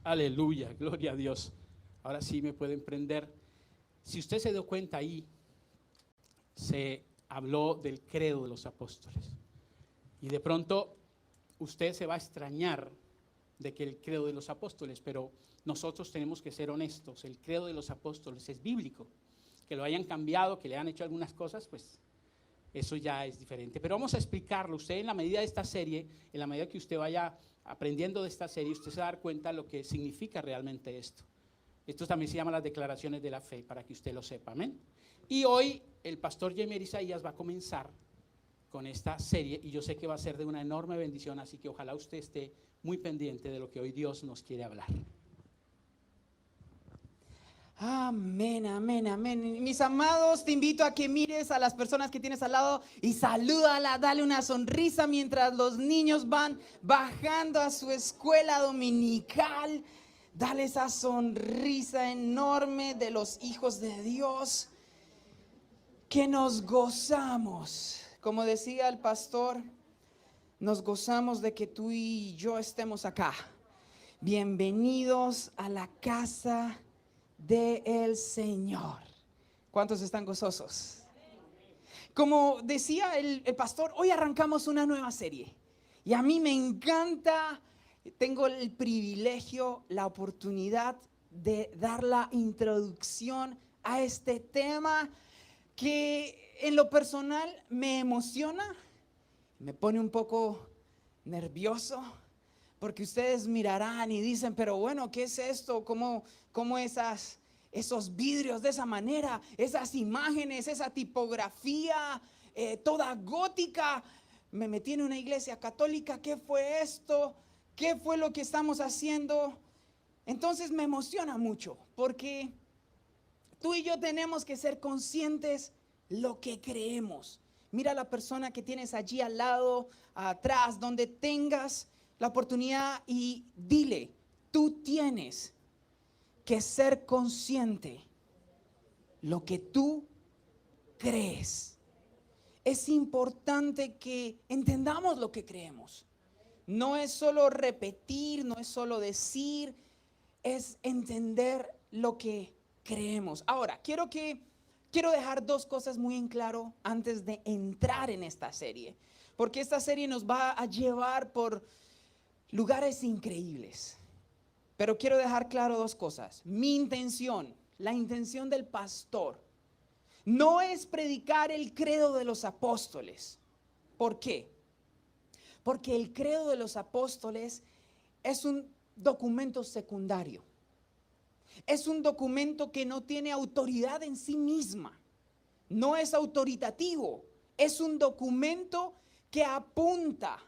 Aleluya, gloria a Dios. Ahora sí me pueden prender. Si usted se dio cuenta ahí, se habló del credo de los apóstoles. Y de pronto usted se va a extrañar de que el credo de los apóstoles, pero nosotros tenemos que ser honestos. El credo de los apóstoles es bíblico. Que lo hayan cambiado, que le han hecho algunas cosas, pues eso ya es diferente. Pero vamos a explicarlo. Usted en la medida de esta serie, en la medida que usted vaya aprendiendo de esta serie, usted se va a dar cuenta de lo que significa realmente esto. Esto también se llama las declaraciones de la fe, para que usted lo sepa, amén. Y hoy el pastor Jamer Isaías va a comenzar con esta serie y yo sé que va a ser de una enorme bendición, así que ojalá usted esté muy pendiente de lo que hoy Dios nos quiere hablar. Amén, amén, amén. Mis amados, te invito a que mires a las personas que tienes al lado y salúdala, dale una sonrisa mientras los niños van bajando a su escuela dominical. Dale esa sonrisa enorme de los hijos de Dios, que nos gozamos. Como decía el pastor, nos gozamos de que tú y yo estemos acá. Bienvenidos a la casa del Señor. ¿Cuántos están gozosos? Como decía el pastor, hoy arrancamos una nueva serie y a mí me encanta. Tengo el privilegio, la oportunidad de dar la introducción a este tema que en lo personal me emociona, me pone un poco nervioso, porque ustedes mirarán y dicen, pero bueno, ¿qué es esto? ¿Cómo esos vidrios de esa manera, esas imágenes, esa tipografía toda gótica? Me metí en una iglesia católica, ¿qué fue esto? ¿Qué fue lo que estamos haciendo? Entonces me emociona mucho, porque tú y yo tenemos que ser conscientes lo que creemos. Mira a la persona que tienes allí al lado, atrás, donde tengas la oportunidad, y dile, tú tienes que ser consciente lo que tú crees. Es importante que entendamos lo que creemos. No es solo repetir, no es solo decir, es entender lo que creemos. Ahora, quiero dejar dos cosas muy en claro antes de entrar en esta serie, porque esta serie nos va a llevar por lugares increíbles. Pero quiero dejar claro dos cosas. Mi intención, la intención del pastor, no es predicar el credo de los apóstoles. ¿Por qué? Porque el credo de los apóstoles es un documento secundario. Es un documento que no tiene autoridad en sí misma. No es autoritativo. Es un documento que apunta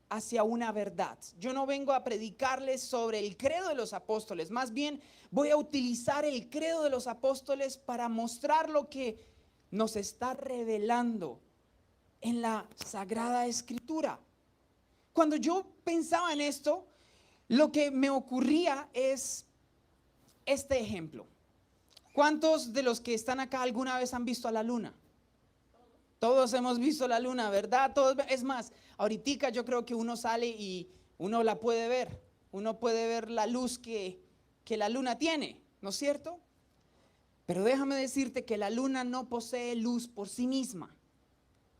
hacia una verdad. Yo no vengo a predicarles sobre el credo de los apóstoles. Más bien voy a utilizar el credo de los apóstoles para mostrar lo que nos está revelando en la Sagrada Escritura. Cuando yo pensaba en esto, lo que me ocurría es este ejemplo. ¿Cuántos de los que están acá alguna vez han visto a la luna? Todos hemos visto la luna, ¿verdad? Todos, es más, ahorita yo creo que uno sale y uno la puede ver. Uno puede ver la luz que la luna tiene, ¿no es cierto? Pero déjame decirte que la luna no posee luz por sí misma.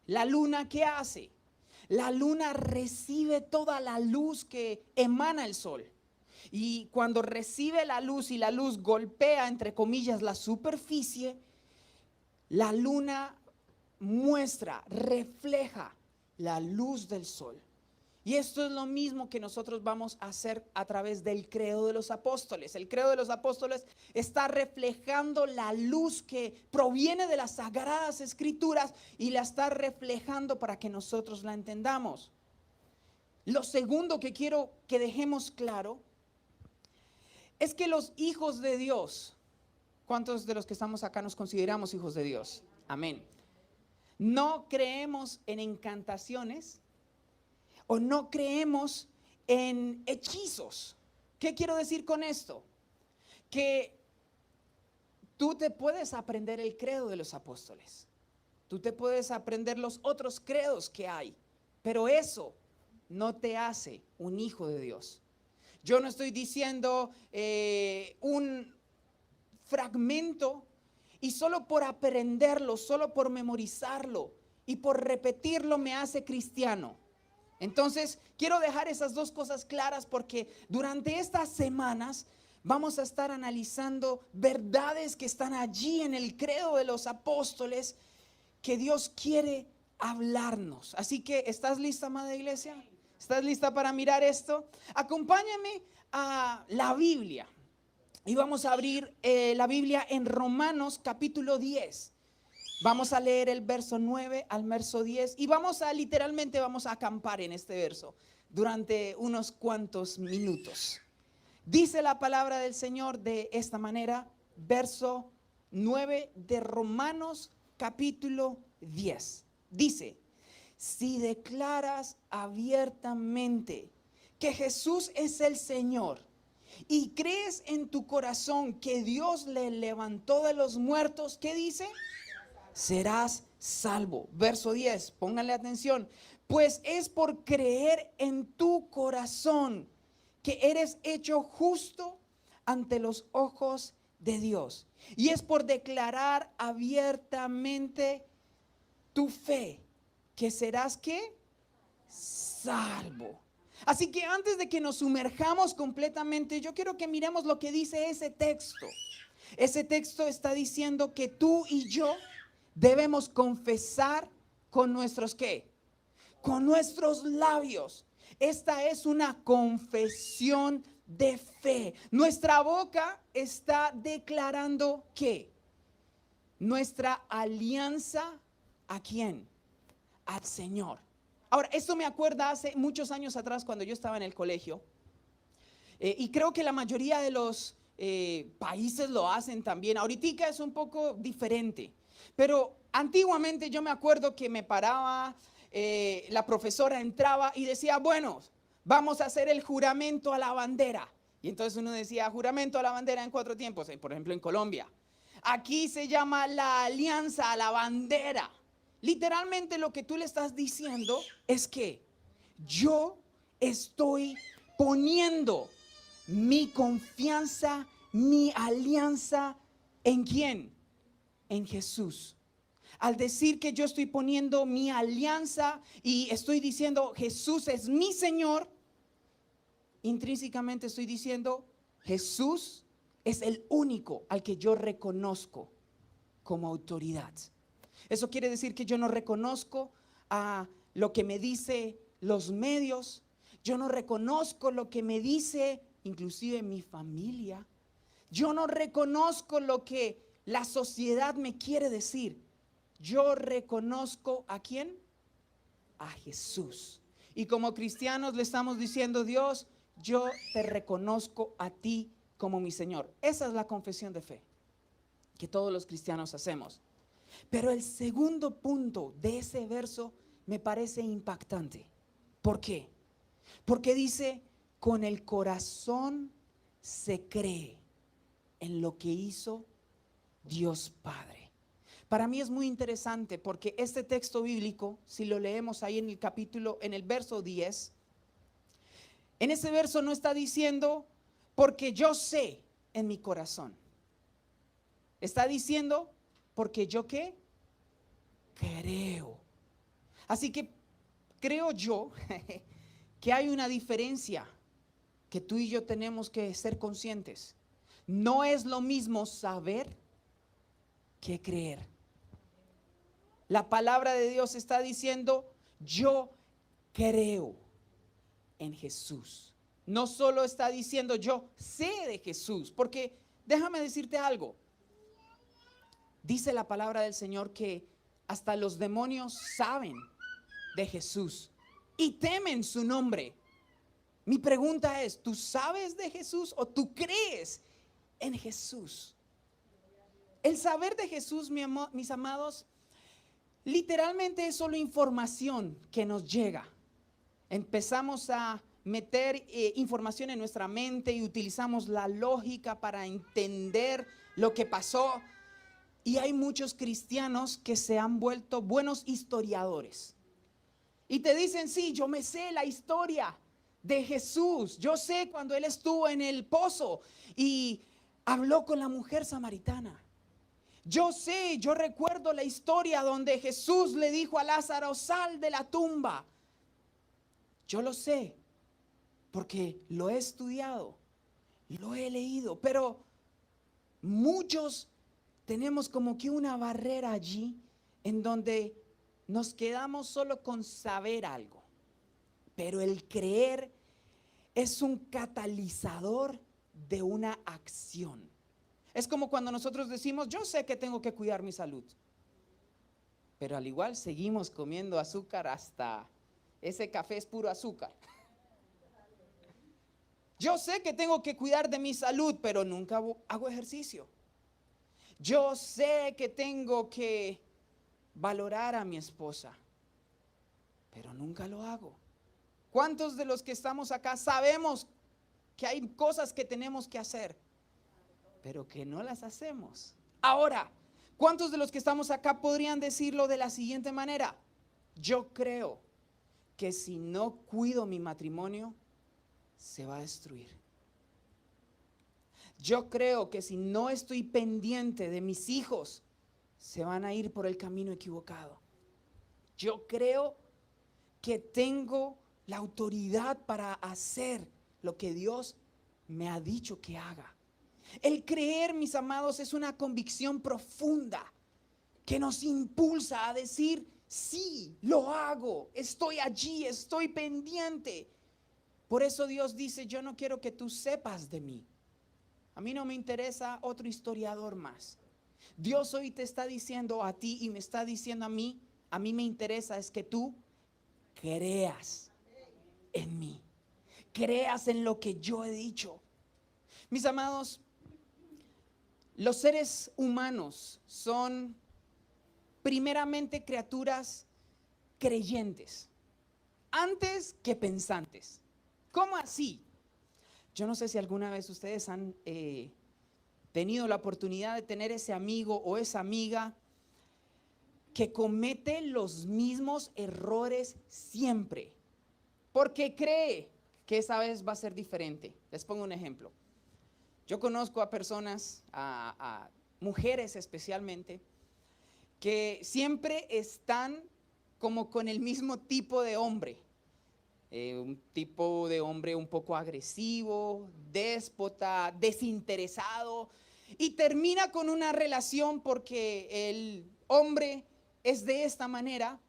¿La luna qué hace? La luna recibe toda la luz que emana el sol. Y cuando recibe la luz y la luz golpea, entre comillas, la superficie, la luna muestra, refleja la luz del sol. Y esto es lo mismo que nosotros vamos a hacer a través del credo de los apóstoles. El credo de los apóstoles está reflejando la luz que proviene de las sagradas escrituras y la está reflejando para que nosotros la entendamos. Lo segundo que quiero que dejemos claro es que los hijos de Dios, ¿cuántos de los que estamos acá nos consideramos hijos de Dios? Amén. No creemos en encantaciones o no creemos en hechizos. ¿Qué quiero decir con esto? Que tú te puedes aprender el credo de los apóstoles. Tú te puedes aprender los otros credos que hay, pero eso no te hace un hijo de Dios. Yo no estoy diciendo un fragmento y solo por aprenderlo, solo por memorizarlo y por repetirlo me hace cristiano. Entonces, quiero dejar esas dos cosas claras porque durante estas semanas vamos a estar analizando verdades que están allí en el credo de los apóstoles que Dios quiere hablarnos. Así que, ¿estás lista, amada iglesia? ¿Estás lista para mirar esto? Acompáñame a la Biblia y vamos a abrir la Biblia en Romanos capítulo 10. Vamos a leer el verso 9 al verso 10 y vamos a acampar en este verso durante unos cuantos minutos. Dice la palabra del Señor de esta manera, verso 9 de Romanos capítulo 10. Dice, si declaras abiertamente que Jesús es el Señor y crees en tu corazón que Dios le levantó de los muertos, ¿qué dice? Serás salvo. Verso 10, pónganle atención. Pues es por creer en tu corazón que eres hecho justo ante los ojos de Dios. Y es por declarar abiertamente tu fe que serás ¿qué? Salvo. Así que antes de que nos sumerjamos completamente, yo quiero que miremos lo que dice ese texto. Ese texto está diciendo que tú y yo debemos confesar con nuestros ¿qué? Con nuestros labios. Esta es una confesión de fe. Nuestra boca está declarando ¿qué? Nuestra alianza ¿a quién? Al Señor. Ahora, esto me acuerda hace muchos años atrás cuando yo estaba en el colegio. Y creo que la mayoría de los países lo hacen también. Ahorita es un poco diferente. Pero antiguamente yo me acuerdo que me paraba, la profesora entraba y decía, bueno, vamos a hacer el juramento a la bandera. Y entonces uno decía, juramento a la bandera en 4 tiempos, por ejemplo en Colombia. Aquí se llama la alianza a la bandera. Literalmente lo que tú le estás diciendo es que yo estoy poniendo mi confianza, mi alianza, ¿en quién? En Jesús. Al decir que yo estoy poniendo mi alianza y estoy diciendo Jesús es mi Señor, intrínsecamente estoy diciendo Jesús es el único al que yo reconozco como autoridad. Eso quiere decir que yo no reconozco a lo que me dice los medios, yo no reconozco lo que me dice inclusive mi familia, yo no reconozco lo que la sociedad me quiere decir. Yo reconozco ¿a quién? A Jesús. Y como cristianos le estamos diciendo, Dios, yo te reconozco a ti como mi Señor. Esa es la confesión de fe que todos los cristianos hacemos. Pero el segundo punto de ese verso me parece impactante. ¿Por qué? Porque dice, con el corazón se cree en lo que hizo Dios Padre. Para mí es muy interesante porque este texto bíblico, si lo leemos ahí en el capítulo, en el verso 10, en ese verso no está diciendo, porque yo sé en mi corazón. Está diciendo, porque yo ¿qué? Creo. Así que creo yo que hay una diferencia que tú y yo tenemos que ser conscientes. No es lo mismo saber que creer. La palabra de Dios está diciendo, yo creo en Jesús. No solo está diciendo, yo sé de Jesús, porque déjame decirte algo. Dice la palabra del Señor que hasta los demonios saben de Jesús y temen su nombre. Mi pregunta es, ¿tú sabes de Jesús o tú crees en Jesús? El saber de Jesús, mis amados, literalmente es solo información que nos llega. Empezamos a meter información en nuestra mente y utilizamos la lógica para entender lo que pasó. Y hay muchos cristianos que se han vuelto buenos historiadores. Y te dicen, sí, yo me sé la historia de Jesús. Yo sé cuando Él estuvo en el pozo y habló con la mujer samaritana. Yo recuerdo la historia donde Jesús le dijo a Lázaro, sal de la tumba. Yo lo sé porque lo he estudiado, lo he leído, pero muchos tenemos como que una barrera allí en donde nos quedamos solo con saber algo, pero el creer es un catalizador de una acción. Es como cuando nosotros decimos, yo sé que tengo que cuidar mi salud, pero al igual seguimos comiendo azúcar hasta ese café es puro azúcar. Yo sé que tengo que cuidar de mi salud, pero nunca hago ejercicio. Yo sé que tengo que valorar a mi esposa, pero nunca lo hago. ¿Cuántos de los que estamos acá sabemos que hay cosas que tenemos que hacer, pero que no las hacemos? Ahora, ¿cuántos de los que estamos acá podrían decirlo de la siguiente manera? Yo creo que si no cuido mi matrimonio, se va a destruir. Yo creo que si no estoy pendiente de mis hijos, se van a ir por el camino equivocado. Yo creo que tengo la autoridad para hacer lo que Dios me ha dicho que haga. El creer, mis amados, es una convicción profunda que nos impulsa a decir, sí, lo hago, estoy allí, estoy pendiente. Por eso Dios dice, yo no quiero que tú sepas de mí. A mí no me interesa otro historiador más. Dios hoy te está diciendo a ti y me está diciendo a mí me interesa es que tú creas en mí, creas en lo que yo he dicho. Mis amados, los seres humanos son primeramente criaturas creyentes, antes que pensantes. ¿Cómo así? Yo no sé si alguna vez ustedes han tenido la oportunidad de tener ese amigo o esa amiga que comete los mismos errores siempre, porque cree que esa vez va a ser diferente. Les pongo un ejemplo. Yo conozco a personas, a mujeres especialmente, que siempre están como con el mismo tipo de hombre. Un tipo de hombre un poco agresivo, déspota, desinteresado, y termina con una relación porque el hombre es de esta manera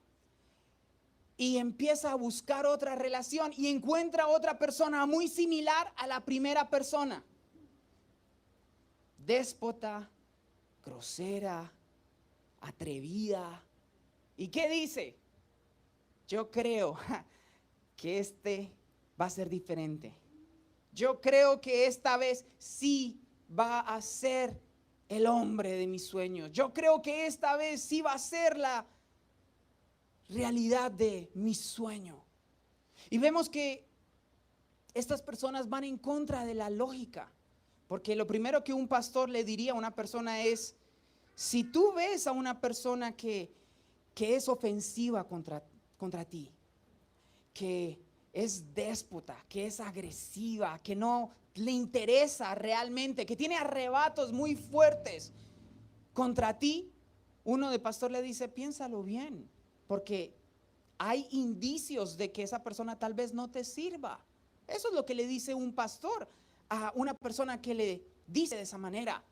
y empieza a buscar otra relación y encuentra otra persona muy similar a la primera persona. Déspota, grosera, atrevida. ¿Y qué dice? Yo creo que este va a ser diferente. Yo creo que esta vez sí va a ser el hombre de mis sueños. Yo creo que esta vez sí va a ser la realidad de mi sueño. Y vemos que estas personas van en contra de la lógica, porque lo primero que un pastor le diría a una persona es, si tú ves a una persona que es ofensiva contra ti, que es déspota, que es agresiva, que no le interesa realmente, que tiene arrebatos muy fuertes contra ti, uno de pastor le dice, piénsalo bien, porque hay indicios de que esa persona tal vez no te sirva. Eso es lo que le dice un pastor a una persona que le dice de esa manera.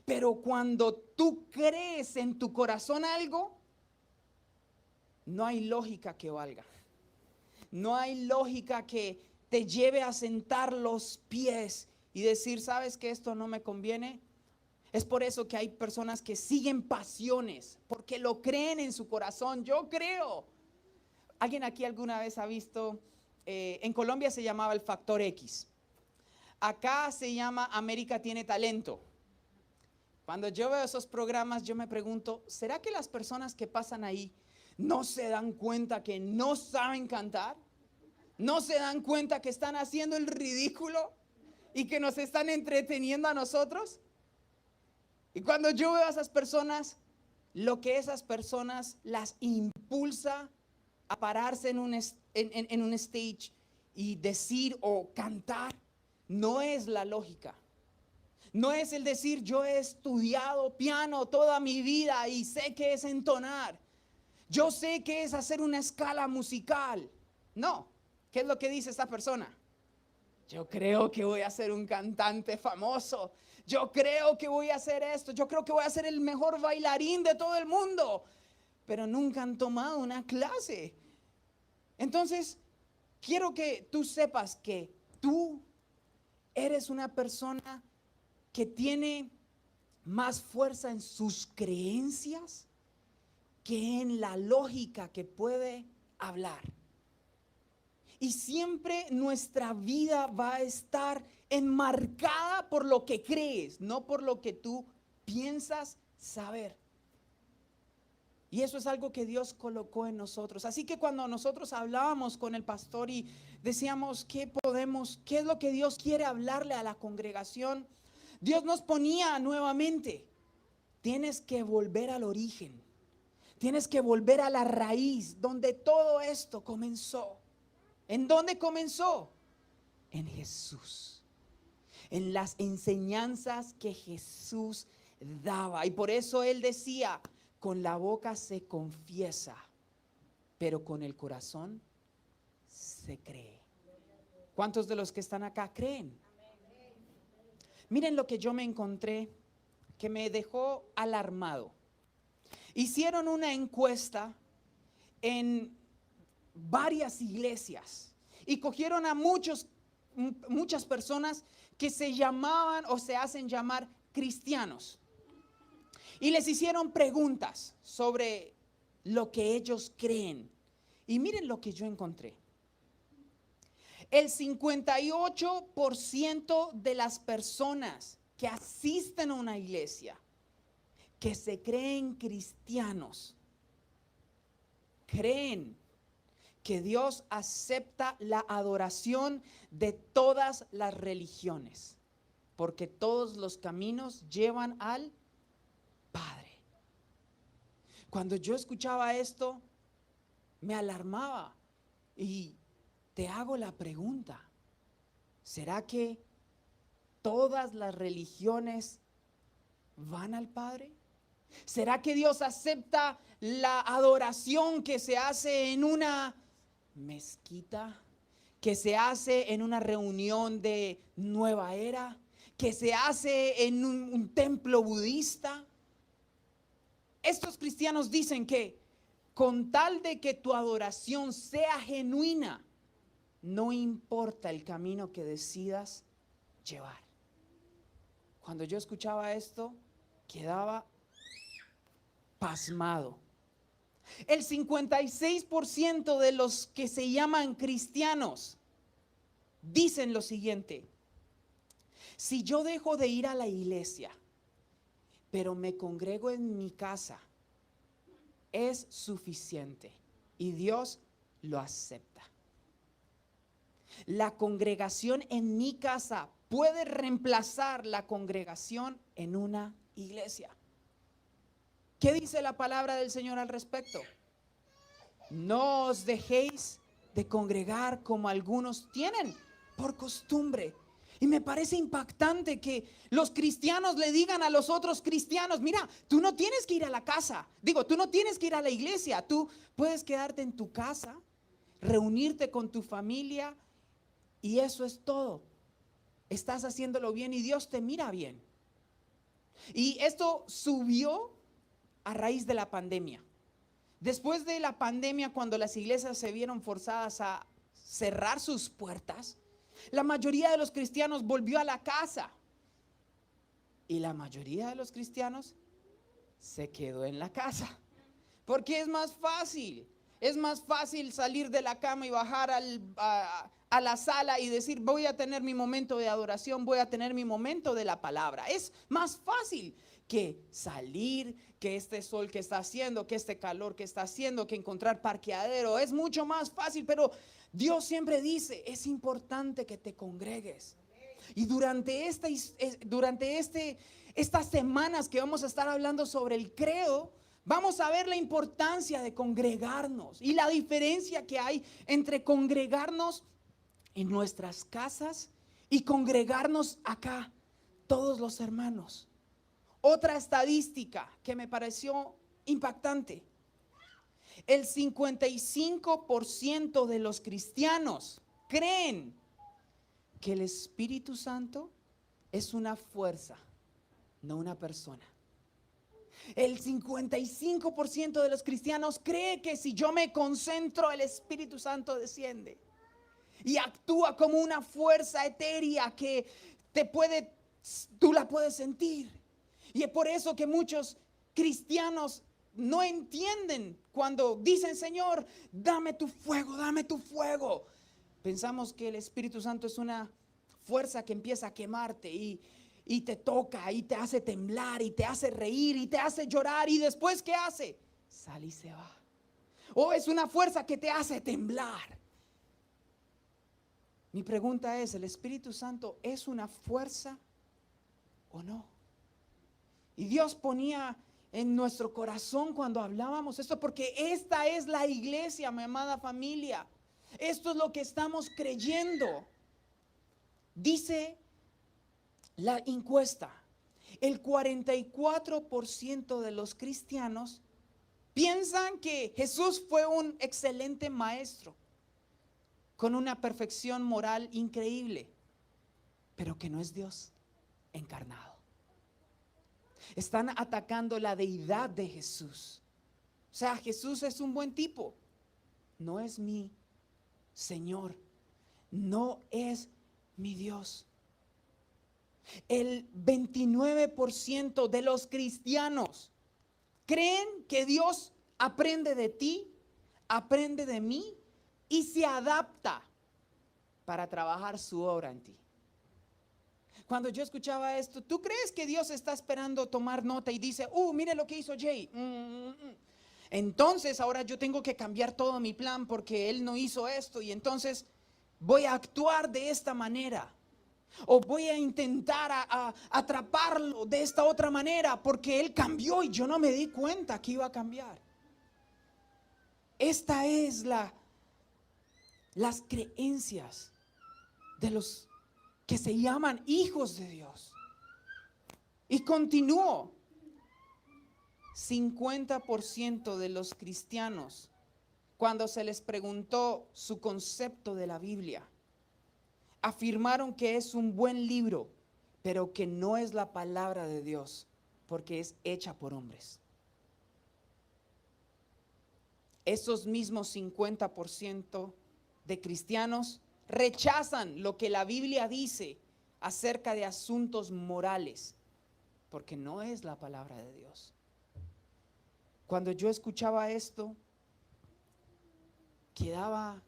Pero cuando tú crees en tu corazón algo, no hay lógica que valga. No hay lógica que te lleve a sentar los pies y decir, ¿sabes que esto no me conviene? Es por eso que hay personas que siguen pasiones, porque lo creen en su corazón. Yo creo. ¿Alguien aquí alguna vez ha visto? En Colombia se llamaba el Factor X. Acá se llama América Tiene Talento. Cuando yo veo esos programas, yo me pregunto, ¿será que las personas que pasan ahí no se dan cuenta que no saben cantar? ¿No se dan cuenta que están haciendo el ridículo y que nos están entreteniendo a nosotros? Y cuando yo veo a esas personas, lo que esas personas las impulsa a pararse en un stage y decir o cantar no es la lógica. No es el decir yo he estudiado piano toda mi vida y sé qué es entonar. Yo sé qué es hacer una escala musical. No. ¿Qué es lo que dice esta persona? Yo creo que voy a ser un cantante famoso. Yo creo que voy a hacer esto. Yo creo que voy a ser el mejor bailarín de todo el mundo. Pero nunca han tomado una clase. Entonces, quiero que tú sepas que tú eres una persona que tiene más fuerza en sus creencias que en la lógica que puede hablar. Y siempre nuestra vida va a estar enmarcada por lo que crees, no por lo que tú piensas saber. Y eso es algo que Dios colocó en nosotros. Así que cuando nosotros hablábamos con el pastor y decíamos qué es lo que Dios quiere hablarle a la congregación, Dios nos ponía nuevamente, tienes que volver al origen, tienes que volver a la raíz donde todo esto comenzó. ¿En dónde comenzó? En Jesús, en las enseñanzas que Jesús daba. Y por eso Él decía, con la boca se confiesa, pero con el corazón se cree. ¿Cuántos de los que están acá creen? Miren lo que yo me encontré que me dejó alarmado. Hicieron una encuesta en varias iglesias y cogieron a muchas personas que se llamaban o se hacen llamar cristianos y les hicieron preguntas sobre lo que ellos creen. Y miren lo que yo encontré. El 58% de las personas que asisten a una iglesia, que se creen cristianos, creen que Dios acepta la adoración de todas las religiones, porque todos los caminos llevan al Padre. Cuando yo escuchaba esto, me alarmaba y te hago la pregunta, ¿será que todas las religiones van al Padre? ¿Será que Dios acepta la adoración que se hace en una mezquita, que se hace en una reunión de nueva era, que se hace en un templo budista? Estos cristianos dicen que con tal de que tu adoración sea genuina, no importa el camino que decidas llevar. Cuando yo escuchaba esto, quedaba pasmado. El 56% de los que se llaman cristianos dicen lo siguiente: si yo dejo de ir a la iglesia, pero me congrego en mi casa, es suficiente y Dios lo acepta. La congregación en mi casa puede reemplazar la congregación en una iglesia. ¿Qué dice la palabra del Señor al respecto? No os dejéis de congregar como algunos tienen por costumbre. Y me parece impactante que los cristianos le digan a los otros cristianos: mira, tú no tienes que ir a la casa. Tú no tienes que ir a la iglesia. Tú puedes quedarte en tu casa, reunirte con tu familia y eso es todo. Estás haciéndolo bien y Dios te mira bien. Y esto subió a raíz de la pandemia. Después de la pandemia, cuando las iglesias se vieron forzadas a cerrar sus puertas, la mayoría de los cristianos volvió a la casa. Y la mayoría de los cristianos se quedó en la casa. Porque es más fácil. Es más fácil salir de la cama y bajar a la sala y decir: voy a tener mi momento de adoración, voy a tener mi momento de la palabra. Es más fácil que salir, que este sol que está haciendo, que este calor que está haciendo, que encontrar parqueadero. Es mucho más fácil, pero Dios siempre dice: es importante que te congregues. Y durante estas semanas que vamos a estar hablando sobre el credo, vamos a ver la importancia de congregarnos y la diferencia que hay entre congregarnos en nuestras casas y congregarnos acá, todos los hermanos. Otra estadística que me pareció impactante. El 55% de los cristianos creen que el Espíritu Santo es una fuerza, no una persona. El 55% de los cristianos cree que si yo me concentro, el Espíritu Santo desciende y actúa como una fuerza etérea que tú la puedes sentir. Y es por eso que muchos cristianos no entienden cuando dicen: Señor, dame tu fuego, dame tu fuego. Pensamos que el Espíritu Santo es una fuerza que empieza a quemarte y te toca y te hace temblar y te hace reír y te hace llorar, y después ¿qué hace? Sale y se va. O es una fuerza que te hace temblar. Mi pregunta es: ¿el Espíritu Santo es una fuerza o no? Y Dios ponía en nuestro corazón cuando hablábamos esto, porque esta es la iglesia, mi amada familia. Esto es lo que estamos creyendo. Dice la encuesta, el 44% de los cristianos piensan que Jesús fue un excelente maestro, con una perfección moral increíble, pero que no es Dios encarnado. Están atacando la deidad de Jesús. O sea, Jesús es un buen tipo, no es mi Señor, no es mi Dios. El 29% de los cristianos creen que Dios aprende de ti, aprende de mí y se adapta para trabajar su obra en ti. Cuando yo escuchaba esto, ¿tú crees que Dios está esperando tomar nota y dice: mire lo que hizo Jay? Entonces ahora yo tengo que cambiar todo mi plan porque él no hizo esto, y entonces voy a actuar de esta manera, o voy a intentar atraparlo de esta otra manera porque él cambió y yo no me di cuenta que iba a cambiar. Esta es las creencias de los que se llaman hijos de Dios. Y continúo. 50% de los cristianos, cuando se les preguntó su concepto de la Biblia, afirmaron que es un buen libro, pero que no es la palabra de Dios, porque es hecha por hombres. Esos mismos 50% de cristianos rechazan lo que la Biblia dice acerca de asuntos morales, porque no es la palabra de Dios. Cuando yo escuchaba esto, quedaba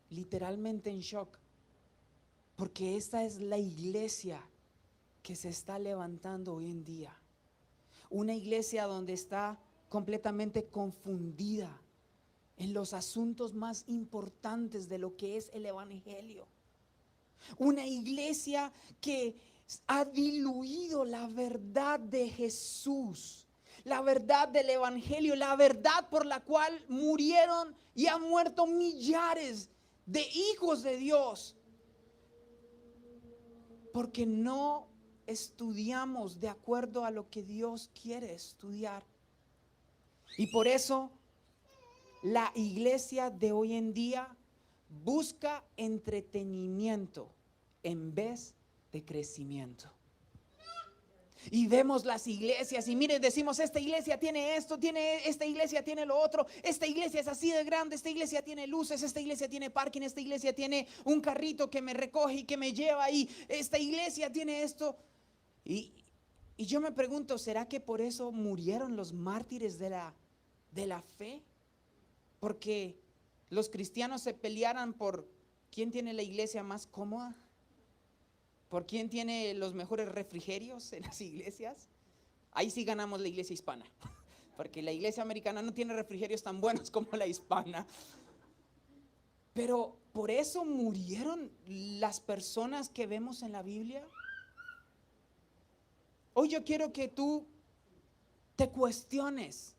literalmente en shock, porque esta es la iglesia que se está levantando hoy en día. Una iglesia donde está completamente confundida en los asuntos más importantes de lo que es el evangelio. Una iglesia que ha diluido la verdad de Jesús, la verdad del evangelio, la verdad por la cual murieron y han muerto millares de hijos de Dios, porque no estudiamos de acuerdo a lo que Dios quiere estudiar. Y por eso la iglesia de hoy en día busca entretenimiento en vez de crecimiento. Y vemos las iglesias y miren, decimos: esta iglesia tiene esto, esta iglesia tiene lo otro, esta iglesia es así de grande, esta iglesia tiene luces, esta iglesia tiene parking, esta iglesia tiene un carrito que me recoge y que me lleva, y esta iglesia tiene esto. Y yo me pregunto, ¿será que por eso murieron los mártires de la fe? Porque los cristianos se pelearan por quién tiene la iglesia más cómoda, por quién tiene los mejores refrigerios en las iglesias. Ahí sí ganamos la iglesia hispana, porque la iglesia americana no tiene refrigerios tan buenos como la hispana. Pero por eso murieron las personas que vemos en la Biblia. Hoy yo quiero que tú te cuestiones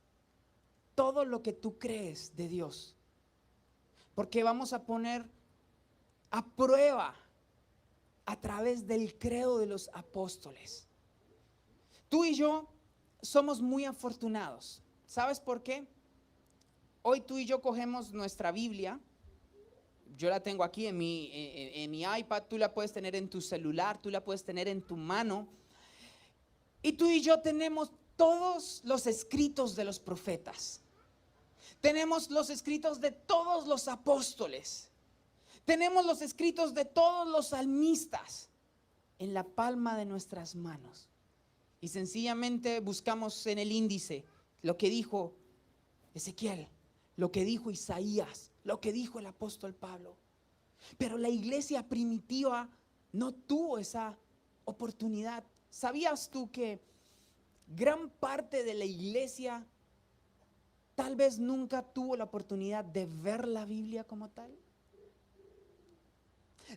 todo lo que tú crees de Dios, porque vamos a poner aprueba a través del credo de los apóstoles. Tú y yo somos muy afortunados. ¿Sabes por qué? Hoy tú y yo cogemos nuestra Biblia. Yo la tengo aquí en mi iPad, tú la puedes tener en tu celular, tú la puedes tener en tu mano. Y tú y yo tenemos todos los escritos de los profetas. Tenemos los escritos de todos los apóstoles. Tenemos los escritos de todos los salmistas en la palma de nuestras manos. Y sencillamente buscamos en el índice lo que dijo Ezequiel, lo que dijo Isaías, lo que dijo el apóstol Pablo. Pero la iglesia primitiva no tuvo esa oportunidad. ¿Sabías tú que gran parte de la iglesia tal vez nunca tuvo la oportunidad de ver la Biblia como tal?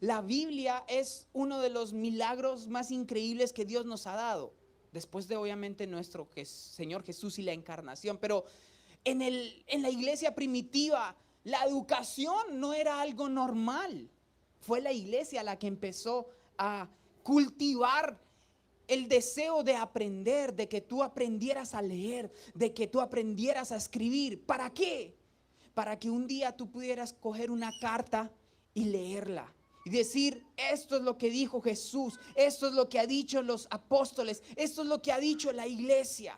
La Biblia es uno de los milagros más increíbles que Dios nos ha dado, después de obviamente nuestro Señor Jesús y la encarnación. Pero en la iglesia primitiva, la educación no era algo normal. Fue la iglesia la que empezó a cultivar el deseo de aprender, de que tú aprendieras a leer, de que tú aprendieras a escribir. ¿Para qué? Para que un día tú pudieras coger una carta y leerla y decir, esto es lo que dijo Jesús, esto es lo que ha dicho los apóstoles, esto es lo que ha dicho la iglesia.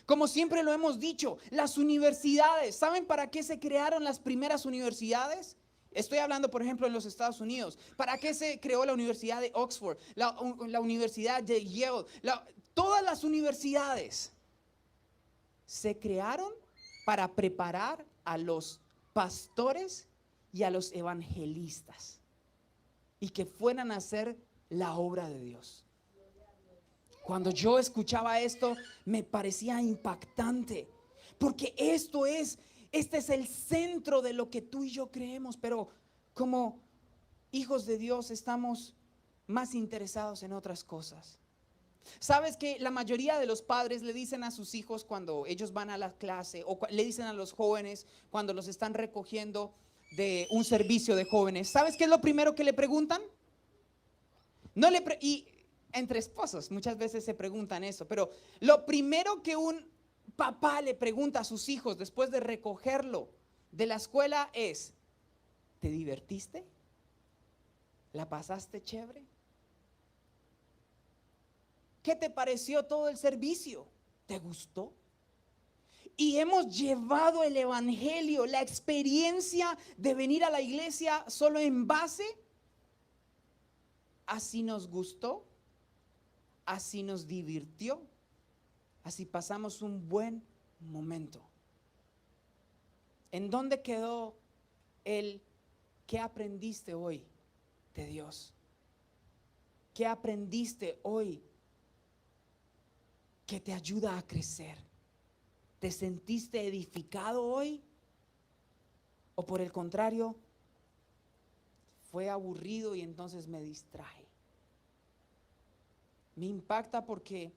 Como siempre lo hemos dicho, las universidades, ¿saben para qué se crearon las primeras universidades? Estoy hablando, por ejemplo, en los Estados Unidos. ¿Para qué se creó la Universidad de Oxford, la Universidad de Yale? Todas las universidades se crearon para preparar a los pastores y a los evangelistas y que fueran a hacer la obra de Dios. Cuando yo escuchaba esto, me parecía impactante, porque este es el centro de lo que tú y yo creemos, pero como hijos de Dios estamos más interesados en otras cosas. ¿Sabes que la mayoría de los padres le dicen a sus hijos cuando ellos van a la clase, o le dicen a los jóvenes cuando los están recogiendo de un servicio de jóvenes? ¿Sabes qué es lo primero que le preguntan? Y entre esposos muchas veces se preguntan eso, pero lo primero que un papá le pregunta a sus hijos después de recogerlo de la escuela es, ¿te divertiste? ¿La pasaste chévere? ¿Qué te pareció todo el servicio? ¿Te gustó? Y hemos llevado el evangelio, la experiencia de venir a la iglesia solo en base a si nos gustó, a si nos divirtió, a si pasamos un buen momento. ¿En dónde quedó el qué aprendiste hoy de Dios? ¿Qué aprendiste hoy que te ayuda a crecer? ¿Te sentiste edificado hoy? ¿O por el contrario, fue aburrido y entonces me distraje? Me impacta porque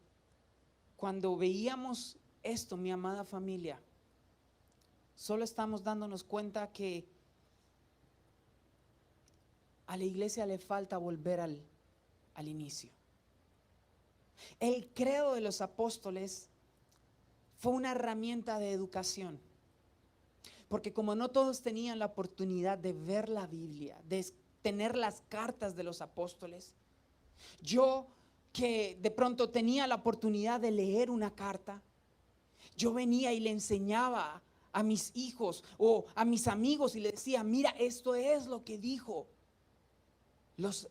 cuando veíamos esto, mi amada familia, solo estamos dándonos cuenta que a la iglesia le falta volver al inicio. El credo de los apóstoles fue una herramienta de educación, porque como no todos tenían la oportunidad de ver la Biblia, de tener las cartas de los apóstoles, yo que de pronto tenía la oportunidad de leer una carta, yo venía y le enseñaba a mis hijos o a mis amigos y le decía, mira, esto es lo que dijo,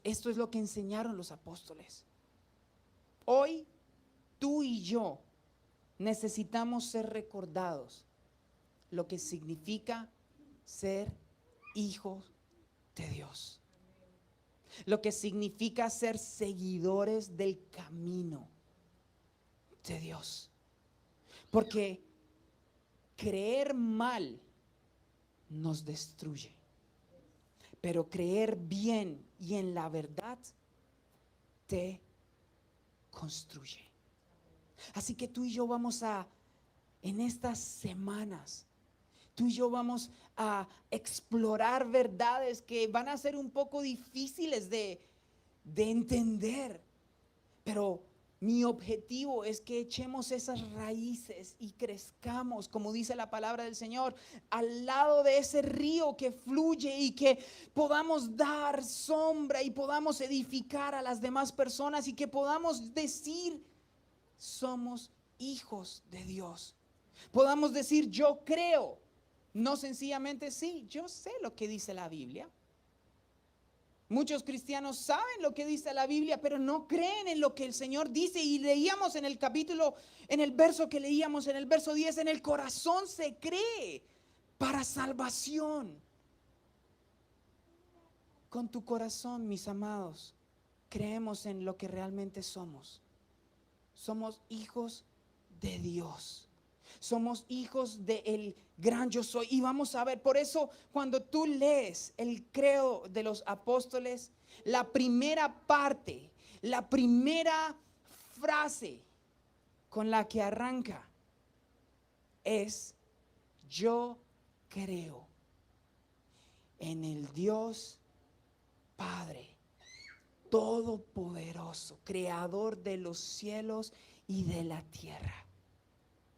esto es lo que enseñaron los apóstoles. Hoy tú y yo necesitamos ser recordados lo que significa ser hijos de Dios. Lo que significa ser seguidores del camino de Dios. Porque creer mal nos destruye, pero creer bien y en la verdad te construye. Así que tú y yo vamos a, en estas semanas, tú y yo vamos a explorar verdades que van a ser un poco difíciles de entender. Pero mi objetivo es que echemos esas raíces y crezcamos, como dice la palabra del Señor, al lado de ese río que fluye y que podamos dar sombra y podamos edificar a las demás personas y que podamos decir, somos hijos de Dios. Podamos decir, yo creo, no sencillamente sí, yo sé lo que dice la Biblia. Muchos cristianos saben lo que dice la Biblia, pero no creen en lo que el Señor dice. Y leíamos en el capítulo, en el verso que leíamos, en el verso 10, en el corazón se cree para salvación. Con tu corazón, mis amados, creemos en lo que realmente somos. Somos hijos de Dios. Somos hijos del gran yo soy. Y vamos a ver, por eso cuando tú lees el credo de los apóstoles, la primera parte, la primera frase con la que arranca es: yo creo en el Dios Padre Todopoderoso, creador de los cielos y de la tierra.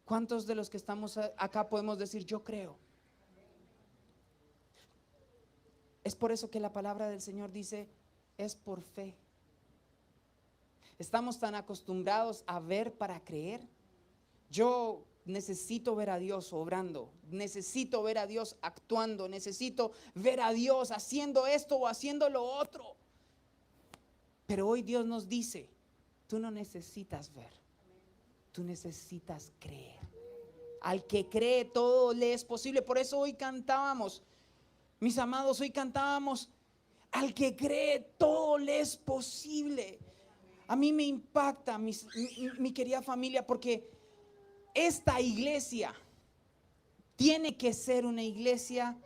¿Cuántos de los que estamos acá podemos decir yo creo? Es por eso que la palabra del Señor dice, es por fe. Estamos tan acostumbrados a ver para creer. Yo necesito ver a Dios obrando, necesito ver a Dios actuando, necesito ver a Dios haciendo esto o haciendo lo otro. Pero hoy Dios nos dice, tú no necesitas ver, tú necesitas creer. Al que cree todo le es posible. Por eso hoy cantábamos, mis amados, hoy cantábamos, al que cree todo le es posible. A mí me impacta, mi querida familia, porque esta iglesia tiene que ser una iglesia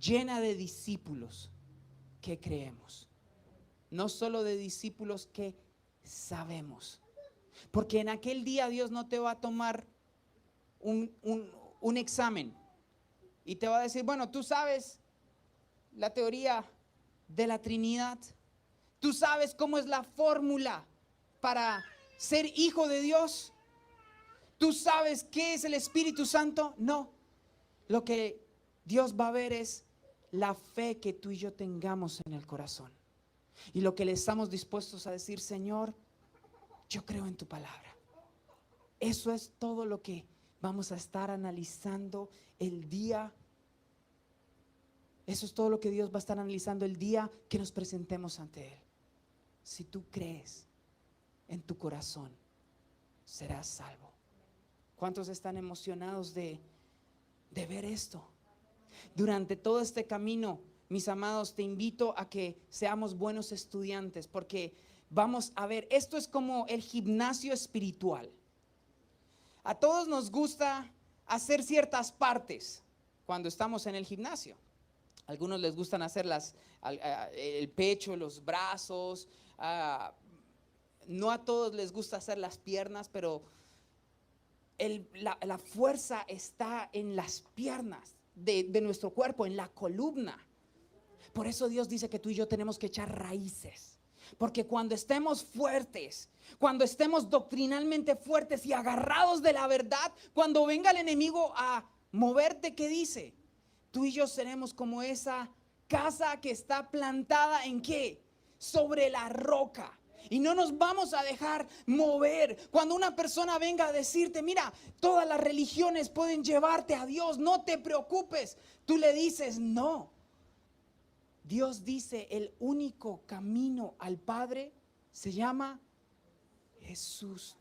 llena de discípulos que creemos. No solo de discípulos que sabemos. Porque en aquel día Dios no te va a tomar un examen y te va a decir, bueno, tú sabes la teoría de la Trinidad, tú sabes cómo es la fórmula para ser hijo de Dios, tú sabes qué es el Espíritu Santo. No, lo que Dios va a ver es la fe que tú y yo tengamos en el corazón y lo que le estamos dispuestos a decir, Señor, yo creo en tu palabra. Eso es todo lo que vamos a estar analizando el día. Eso es todo lo que Dios va a estar analizando el día que nos presentemos ante Él. Si tú crees en tu corazón, serás salvo. ¿Cuántos están emocionados de ver esto? Durante todo este camino, mis amados, te invito a que seamos buenos estudiantes, porque vamos a ver, esto es como el gimnasio espiritual. A todos nos gusta hacer ciertas partes cuando estamos en el gimnasio. A algunos les gustan hacer el pecho, los brazos. No a todos les gusta hacer las piernas, pero la fuerza está en las piernas de nuestro cuerpo, en la columna. Por eso Dios dice que tú y yo tenemos que echar raíces. Porque cuando estemos fuertes, cuando estemos doctrinalmente fuertes y agarrados de la verdad, cuando venga el enemigo a moverte, ¿qué dice? Tú y yo seremos como esa casa que está plantada ¿en qué? Sobre la roca. Y no nos vamos a dejar mover. Cuando una persona venga a decirte, mira, todas las religiones pueden llevarte a Dios, no te preocupes. Tú le dices, no. Dios dice, el único camino al Padre se llama Jesús.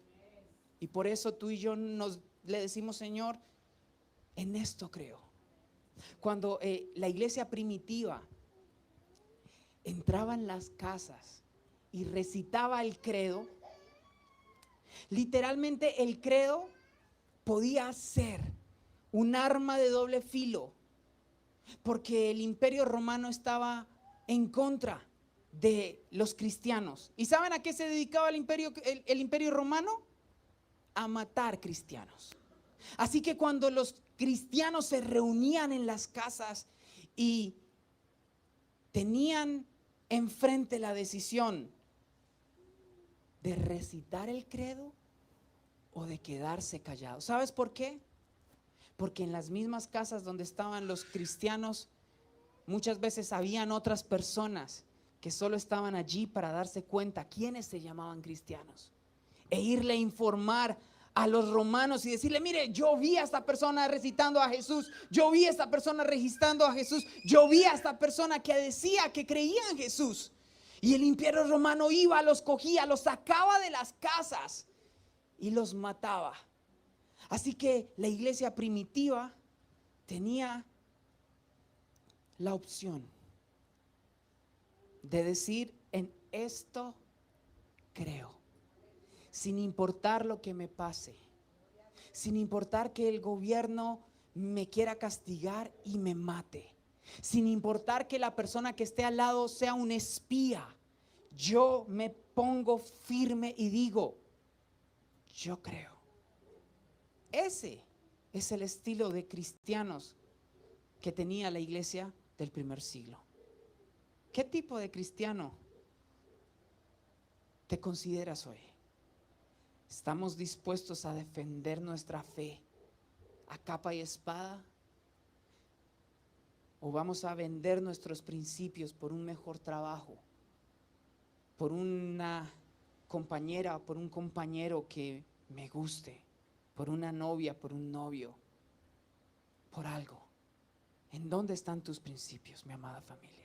Y por eso tú y yo le decimos, Señor, en esto creo. Cuando la iglesia primitiva entraba en las casas y recitaba el credo, literalmente el credo podía ser un arma de doble filo, porque el imperio romano estaba en contra de los cristianos. ¿Y saben a qué se dedicaba el imperio romano? A matar cristianos. Así que cuando los cristianos se reunían en las casas y tenían enfrente la decisión de recitar el credo o de quedarse callados. ¿Sabes por qué? Porque en las mismas casas donde estaban los cristianos, muchas veces habían otras personas que solo estaban allí para darse cuenta quiénes se llamaban cristianos e irle a informar a los romanos y decirle: mire, yo vi a esta persona recitando a Jesús, yo vi a esta persona registrando a Jesús, yo vi a esta persona que decía que creía en Jesús. Y el imperio romano iba, los cogía, los sacaba de las casas y los mataba. Así que la iglesia primitiva tenía la opción de decir: en esto creo, sin importar lo que me pase, sin importar que el gobierno me quiera castigar y me mate, sin importar que la persona que esté al lado sea un espía. Yo me pongo firme y digo: yo creo. Ese es el estilo de cristianos que tenía la iglesia del primer siglo. ¿Qué tipo de cristiano te consideras hoy? ¿Estamos dispuestos a defender nuestra fe a capa y espada? ¿O vamos a vender nuestros principios por un mejor trabajo, por una compañera o por un compañero que me guste, por una novia, por un novio, por algo? ¿En dónde están tus principios, mi amada familia?